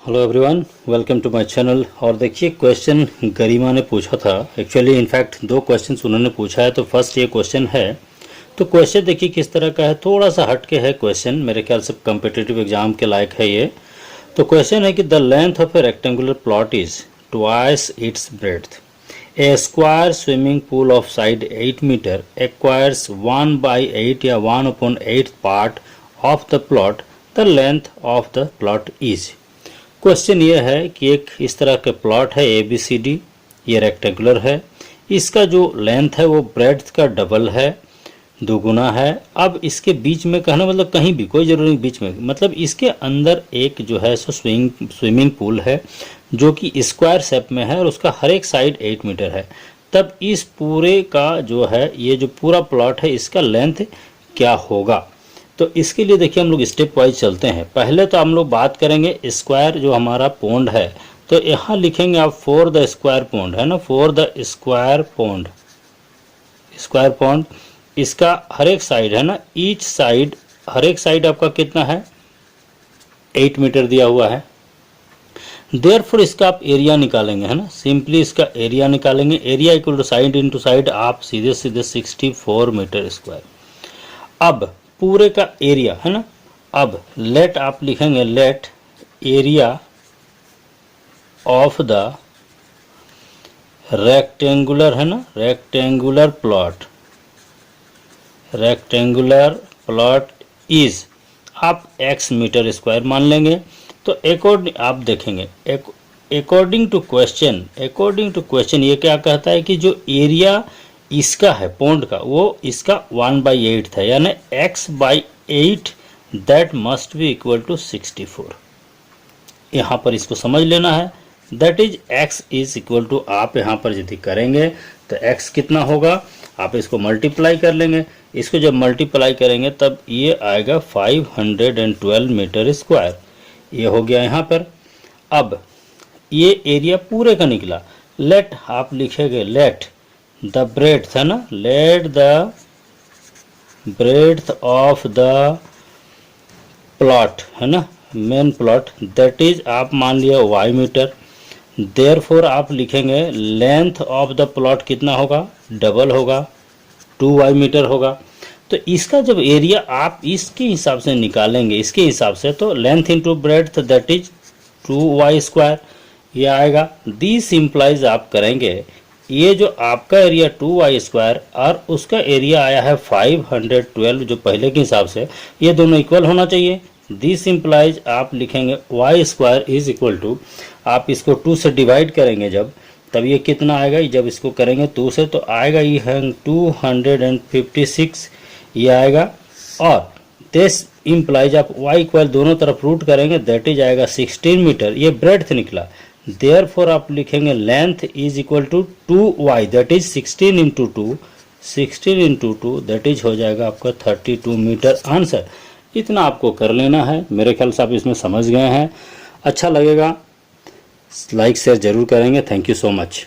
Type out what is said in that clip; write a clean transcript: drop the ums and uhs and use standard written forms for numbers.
Hello everyone, welcome to my channel. और देखिए question गरिमा ने पूछा था। एक्चुअली इनफैक्ट दो क्वेश्चंस उन्होंने पूछा है। तो फर्स्ट ये क्वेश्चन है। तो क्वेश्चन देखिए किस तरह का है, थोड़ा सा हट के है क्वेश्चन, मेरे ख्याल से कम्पिटिटिव एग्जाम के लायक है ये। तो क्वेश्चन है कि the length of a rectangular plot is twice its breadth. A square swimming pool of side 8 metre acquires 1/8 या 1/8 part of the plot. The length of the plot is. Question ये है कि एक इस तरह के प्लॉट है ABCD, ये रेक्टेंगुलर है, इसका जो लेंथ है वो ब्रेड्थ का डबल है, दोगुना है। अब इसके बीच में कहना मतलब कहीं भी, कोई जरूरी नहीं बीच में, मतलब इसके अंदर एक जो है सो स्विमिंग पूल है जो कि स्क्वायर शेप में है और उसका हर एक साइड 8 मीटर है। तब इस पूरे का जो है, ये जो पूरा प्लॉट है, इसका लेंथ क्या होगा। तो इसके लिए देखिए हम लोग स्टेप वाइज चलते हैं। पहले तो हम लोग बात करेंगे स्क्वायर जो हमारा पॉन्ड है, तो यहाँ लिखेंगे आप फॉर द स्क्वायर पॉन्ड, है ना, for the square pond. Square pond इसका हर एक साइड है ना, ईच साइड, हर एक साइड आपका कितना है, 8 मीटर दिया हुआ है। देयरफॉर इसका आप एरिया निकालेंगे, है ना, सिंपली इसका एरिया निकालेंगे। Area equal to side into side, आप सीधे सीधे 64 मीटर स्क्वायर। अब पूरे का एरिया है ना, अब लेट आप लिखेंगे, let area of the rectangular, है ना, रेक्टेंगुलर प्लॉट इज, आप x मीटर स्क्वायर मान लेंगे। तो अकॉर्डिंग आप देखेंगे, अकॉर्डिंग टू क्वेश्चन ये क्या कहता है कि जो एरिया इसका है पॉन्ड का, वो इसका 1/8 था, यानी x/8 that must be equal to 64। यहाँ पर इसको समझ लेना है, that is x is equal to, आप यहाँ पर यदि करेंगे तो x कितना होगा, आप इसको मल्टीप्लाई कर लेंगे। इसको जब मल्टीप्लाई करेंगे तब ये आएगा 512 मीटर स्क्वायर, ये हो गया यहाँ पर। अब ये एरिया पूरे का निकला। लेट आप लिखेंगे, लेट द ब्रेड्थ, है ना, let the breadth of the plot, है ना, मेन प्लॉट, दैट इज आप मान लिया y मीटर। देयरफॉर आप लिखेंगे लेंथ ऑफ द प्लॉट कितना होगा, डबल होगा, 2y मीटर होगा। तो इसका जब एरिया आप इसके हिसाब से निकालेंगे, इसके हिसाब से, तो length into breadth that is 2y square, ये आएगा। दिस इम्प्लाइज आप करेंगे, ये जो आपका एरिया 2y स्क्वायर और उसका एरिया आया है 512 जो पहले के हिसाब से, ये दोनों इक्वल होना चाहिए। दिस इम्प्लाइज आप लिखेंगे y square is equal to, आप इसको 2 से डिवाइड करेंगे जब, तब ये कितना आएगा, जब इसको करेंगे 2 से तो आएगा ये है 256, ये आएगा। और दिस इम्प्लाइज आप y इक्वल दोनों तरफ रूट करेंगे, दैट इज आएगा 16 मीटर, ये ब्रेड्थ निकला। देयरफॉर आप लिखेंगे length is equal to 2y that is 16 into 2 that is हो जाएगा आपका 32 मीटर आंसर। इतना आपको कर लेना है। मेरे ख्याल से आप इसमें समझ गए हैं। अच्छा लगेगा लाइक शेयर जरूर करेंगे। Thank you so much.